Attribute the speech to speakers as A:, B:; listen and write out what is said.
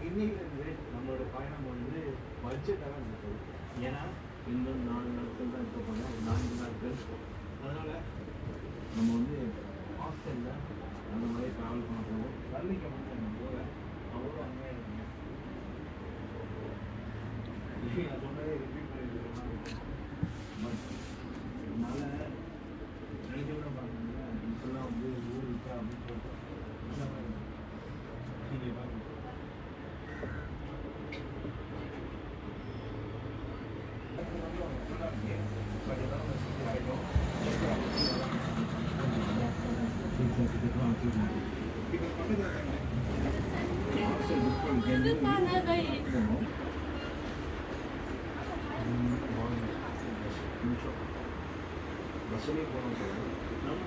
A: இன்னைக்கு நம்மளோட பயணம் வந்து பட்ஜெட்டாக இருக்குது. ஏன்னா இன்னும் 4 நாட்கள் தான் இருக்க போகிறோம், ஒரு 4 நாட்கள். அதனால் நம்ம வந்து ஹாஸ்டலில் அந்த மாதிரி ட்ராவல் பண்ண போவோம். பள்ளிக்கு வந்து நம்ம போக அவ்வளோ அங்கே நான் சொன்னதே ரிப்பீட் பண்ணிட்டு பட் மழை நினைக்க விட பார்த்தீங்கன்னா இப்பெல்லாம் வந்து ஊர் இருக்கா அப்படின்னு சொல்லிட்டு அந்த மாதிரி நீங்கள் பார்க்கணும். பஸ்ஸிலே போகணும். நம்ம